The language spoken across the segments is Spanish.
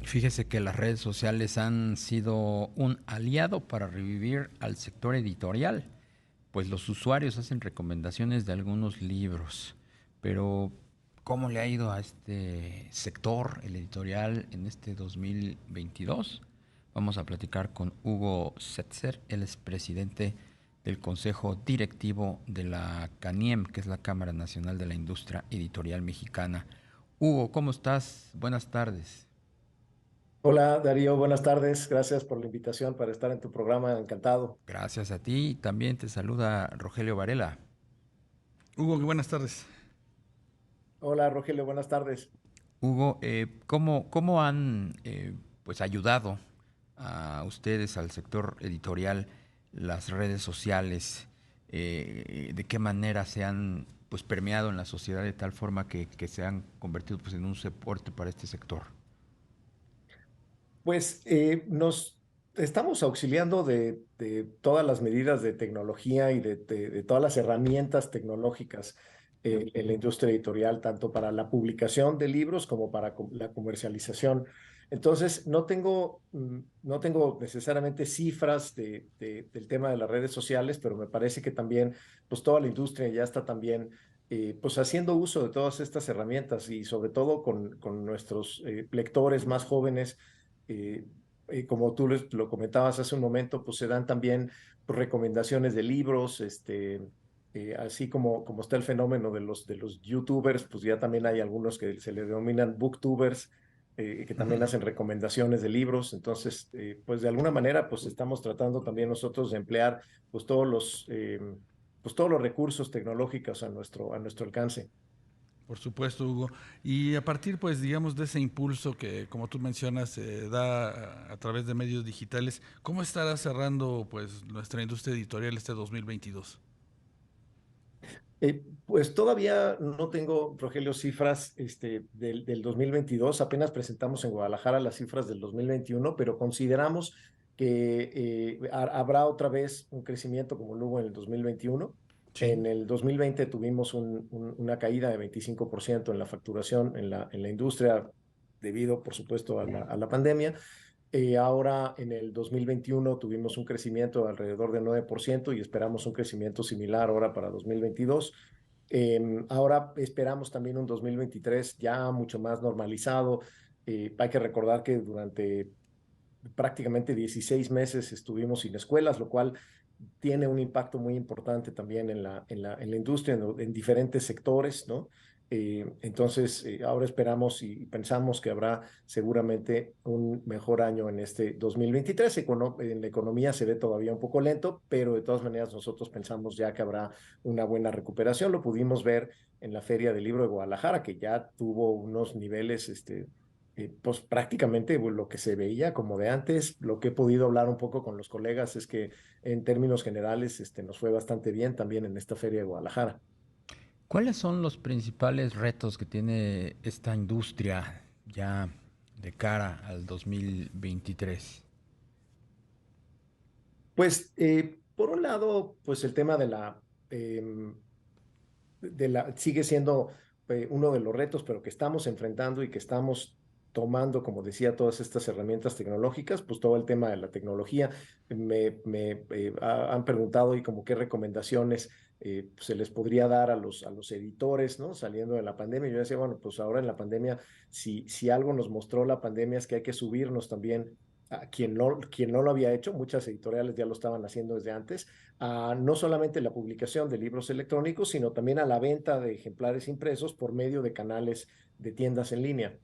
Fíjese que las redes sociales han sido un aliado para revivir al sector editorial, pues los usuarios hacen recomendaciones de algunos libros, pero ¿cómo le ha ido a este sector, el editorial, en este 2022? Vamos a platicar con Hugo Setzer, él es presidente del Consejo Directivo de la CANIEM, que es la Cámara Nacional de la Industria Editorial Mexicana. Hugo, ¿cómo estás? Buenas tardes. Hola Darío, buenas tardes. Gracias por la invitación para estar en tu programa. Encantado. Gracias a ti. También te saluda Rogelio Varela. Hugo, buenas tardes. Hola Rogelio, buenas tardes. Hugo, ¿cómo han pues ayudado a ustedes, al sector editorial, las redes sociales? ¿De qué manera se han pues permeado en la sociedad de tal forma que se han convertido pues en un soporte para este sector? Pues nos estamos auxiliando de todas las medidas de tecnología y de todas las herramientas tecnológicas en la industria editorial, tanto para la publicación de libros como para la comercialización. Entonces, no tengo necesariamente cifras del tema de las redes sociales, pero me parece que también, pues toda la industria ya está también, pues haciendo uso de todas estas herramientas y sobre todo con nuestros lectores más jóvenes eh, como tú lo comentabas hace un momento, pues se dan también pues, recomendaciones de libros, así como está el fenómeno de los YouTubers, pues ya también hay algunos que se le denominan BookTubers, que también hacen recomendaciones de libros. Entonces, pues de alguna manera, pues estamos tratando también nosotros de emplear pues pues todos los recursos tecnológicos a nuestro alcance. Por supuesto, Hugo. Y a partir, pues, digamos, de ese impulso que, como tú mencionas, se da a través de medios digitales, ¿cómo estará cerrando, pues, nuestra industria editorial este 2022? Pues todavía no tengo, Rogelio, cifras del 2022. Apenas presentamos en Guadalajara las cifras del 2021, pero consideramos que habrá otra vez un crecimiento como lo hubo en el 2021. Sí. En el 2020 tuvimos una caída de 25% en la facturación en la industria debido, por supuesto, a la pandemia. Ahora en el 2021 tuvimos un crecimiento de alrededor del 9% y esperamos un crecimiento similar ahora para 2022. Ahora esperamos también un 2023 ya mucho más normalizado. Hay que recordar que durante prácticamente 16 meses estuvimos sin escuelas, lo cual tiene un impacto muy importante también en la industria, en diferentes sectores, ¿no? Entonces, ahora esperamos y pensamos que habrá seguramente un mejor año en este 2023. En la economía se ve todavía un poco lento, pero de todas maneras nosotros pensamos ya que habrá una buena recuperación. Lo pudimos ver en la Feria del Libro de Guadalajara, que ya tuvo unos niveles pues prácticamente pues, lo que se veía como de antes. Lo que he podido hablar un poco con los colegas es que en términos generales nos fue bastante bien también en esta feria de Guadalajara. ¿Cuáles son los principales retos que tiene esta industria ya de cara al 2023? Pues por un lado, pues el tema sigue siendo uno de los retos, pero que estamos enfrentando y que estamos tomando, como decía, todas estas herramientas tecnológicas, pues todo el tema de la tecnología. Han preguntado y como qué recomendaciones se les podría dar a los editores, ¿no? Saliendo de la pandemia. Yo decía, bueno, pues ahora en la pandemia, si algo nos mostró la pandemia es que hay que subirnos también a quien no lo había hecho, muchas editoriales ya lo estaban haciendo desde antes, a no solamente la publicación de libros electrónicos, sino también a la venta de ejemplares impresos por medio de canales de tiendas en línea.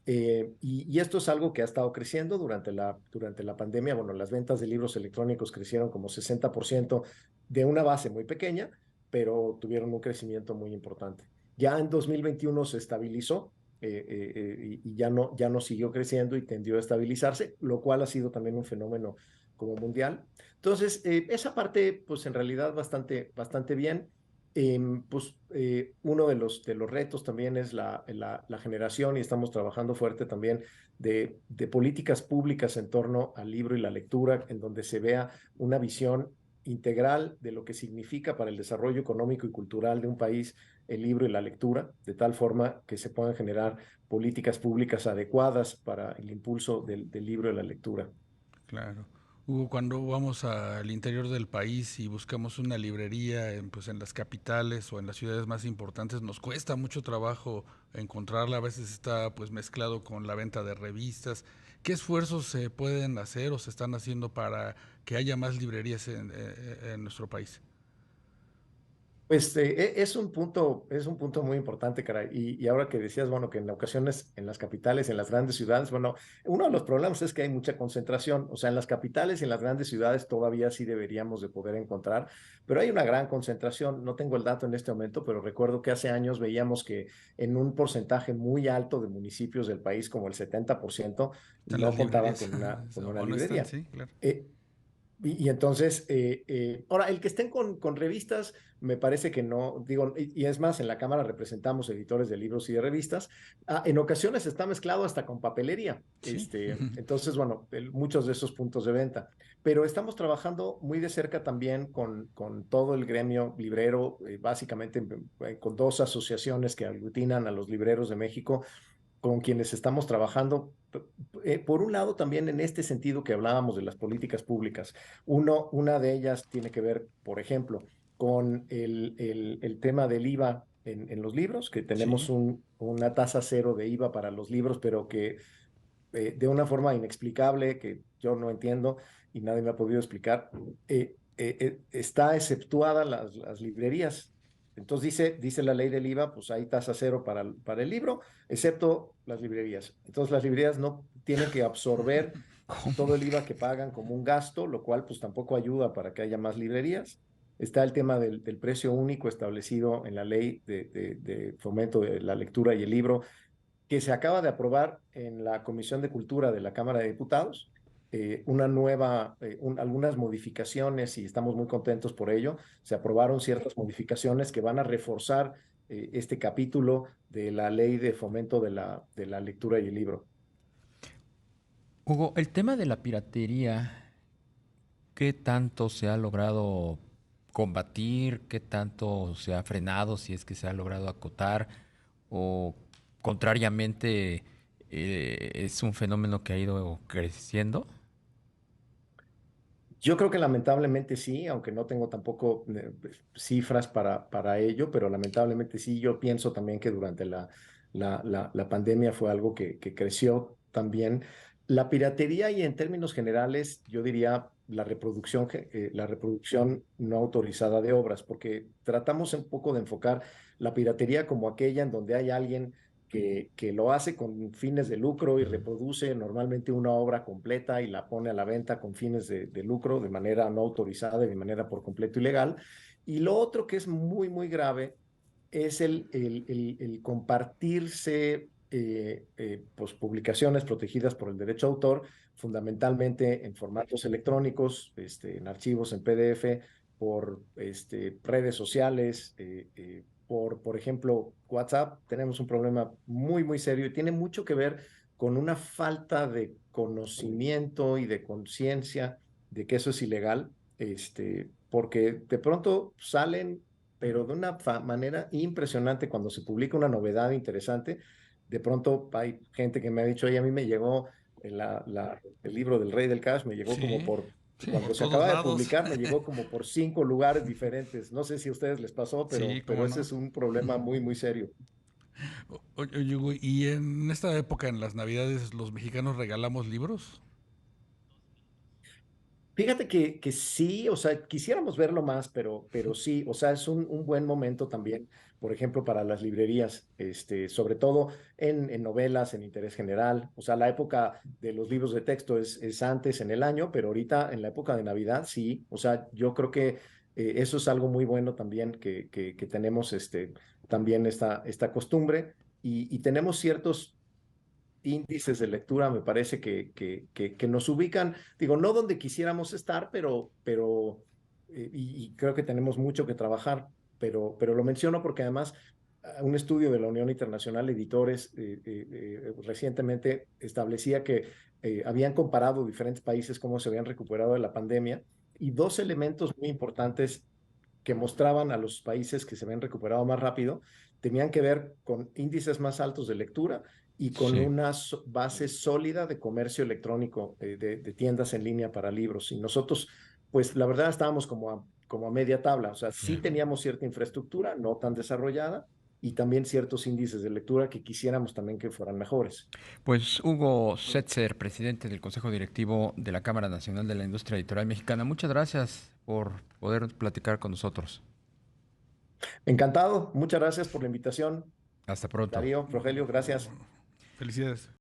Y esto es algo que ha estado creciendo durante la pandemia. Bueno, las ventas de libros electrónicos crecieron como 60% de una base muy pequeña, pero tuvieron un crecimiento muy importante. Ya en 2021 se estabilizó y ya no siguió creciendo y tendió a estabilizarse, lo cual ha sido también un fenómeno como mundial. Entonces, esa parte, pues en realidad bastante bien. Uno de los retos también es la generación y estamos trabajando fuerte también de políticas públicas en torno al libro y la lectura, en donde se vea una visión. integral de lo que significa para el desarrollo económico y cultural de un país el libro y la lectura, de tal forma que se puedan generar políticas públicas adecuadas para el impulso del libro y la lectura. Claro. Hugo, cuando vamos al interior del país y buscamos una librería pues en las capitales o en las ciudades más importantes, nos cuesta mucho trabajo encontrarla. A veces está pues mezclado con la venta de revistas. ¿Qué esfuerzos se pueden hacer o se están haciendo para que haya más librerías en nuestro país? Pues es un punto muy importante, caray. Y ahora que decías, bueno, que en ocasiones en las capitales, en las grandes ciudades, bueno, uno de los problemas es que hay mucha concentración. O sea, en las capitales y en las grandes ciudades todavía sí deberíamos de poder encontrar, pero hay una gran concentración. No tengo el dato en este momento, pero recuerdo que hace años veíamos que en un porcentaje muy alto de municipios del país, como el 70%, Están las no contaban librerías. con una O no están, librería. sí, claro. Y entonces, ahora, el que estén con revistas, me parece que no, digo, y es más, en la Cámara representamos editores de libros y de revistas, en ocasiones está mezclado hasta con papelería, Sí. entonces, bueno, muchos de esos puntos de venta, pero estamos trabajando muy de cerca también con todo el gremio librero, básicamente con dos asociaciones que aglutinan a los libreros de México, con quienes estamos trabajando, por un lado también en este sentido que hablábamos de las políticas públicas. Una de ellas tiene que ver, por ejemplo, con el tema del IVA en los libros, que tenemos Sí. una tasa cero de IVA para los libros, pero que de una forma inexplicable, que yo no entiendo y nadie me ha podido explicar, está exceptuada las librerías. Entonces dice la ley del IVA, pues hay tasa cero para el libro, excepto las librerías. Entonces las librerías no tienen que absorber todo ¿Cómo? el IVA que pagan como un gasto, lo cual pues tampoco ayuda para que haya más librerías. Está el tema del precio único establecido en la ley de fomento de la lectura y el libro, que se acaba de aprobar en la Comisión de Cultura de la Cámara de Diputados, algunas modificaciones y estamos muy contentos por ello. Se aprobaron ciertas modificaciones que van a reforzar este capítulo de la ley de fomento de la lectura y el libro. Hugo, el tema de la piratería, ¿qué tanto se ha logrado combatir? ¿Qué tanto se ha frenado? Si es que se ha logrado acotar o contrariamente es un fenómeno que ha ido creciendo. Yo creo que lamentablemente sí, aunque no tengo tampoco cifras para ello, pero lamentablemente sí. Yo pienso también que durante la pandemia fue algo que creció también. La piratería y en términos generales, yo diría la reproducción no autorizada de obras, porque tratamos un poco de enfocar la piratería como aquella en donde hay alguien que lo hace con fines de lucro y reproduce normalmente una obra completa y la pone a la venta con fines de lucro de manera no autorizada y de manera por completo ilegal. Y lo otro que es muy, muy grave es el compartirse pues, publicaciones protegidas por el derecho a autor, fundamentalmente en formatos electrónicos, en archivos en PDF, por redes sociales, por ejemplo, WhatsApp. Tenemos un problema muy, muy serio y tiene mucho que ver con una falta de conocimiento y de conciencia de que eso es ilegal, porque de pronto salen, pero de una manera impresionante cuando se publica una novedad interesante. De pronto hay gente que me ha dicho, oye, a mí me llegó el libro del Rey del Cash, me llegó como Sí. Sí, cuando por se todos acaba de lados. publicar, me llegó como por 5 lugares diferentes. No sé si a ustedes les pasó, Sí, pero cómo ese no. es un problema muy, muy serio. Oye, Hugo, ¿y en esta época, en las Navidades, los mexicanos regalamos libros? Fíjate que sí, o sea, quisiéramos verlo más, pero sí, o sea, es un buen momento también, por ejemplo, para las librerías, sobre todo en novelas, en interés general. O sea, la época de los libros de texto es antes en el año, pero ahorita en la época de Navidad, sí. O sea, yo creo que eso es algo muy bueno también, que tenemos también esta costumbre y tenemos ciertos índices de lectura, me parece que nos ubican, digo, no donde quisiéramos estar, y creo que tenemos mucho que trabajar, pero lo menciono porque además un estudio de la Unión Internacional de Editores recientemente establecía que habían comparado diferentes países cómo se habían recuperado de la pandemia Y dos elementos muy importantes que mostraban a los países que se habían recuperado más rápido tenían que ver con índices más altos de lectura y con Sí. una base sólida de comercio electrónico, de tiendas en línea para libros. Y nosotros, pues la verdad estábamos como a media tabla, o sea, sí teníamos cierta infraestructura, no tan desarrollada, y también ciertos índices de lectura que quisiéramos también que fueran mejores. Pues Hugo Setzer, presidente del Consejo Directivo de la Cámara Nacional de la Industria Editorial Mexicana, muchas gracias por poder platicar con nosotros. Encantado, muchas gracias por la invitación. Hasta pronto. Darío, Rogelio, gracias. Felicidades.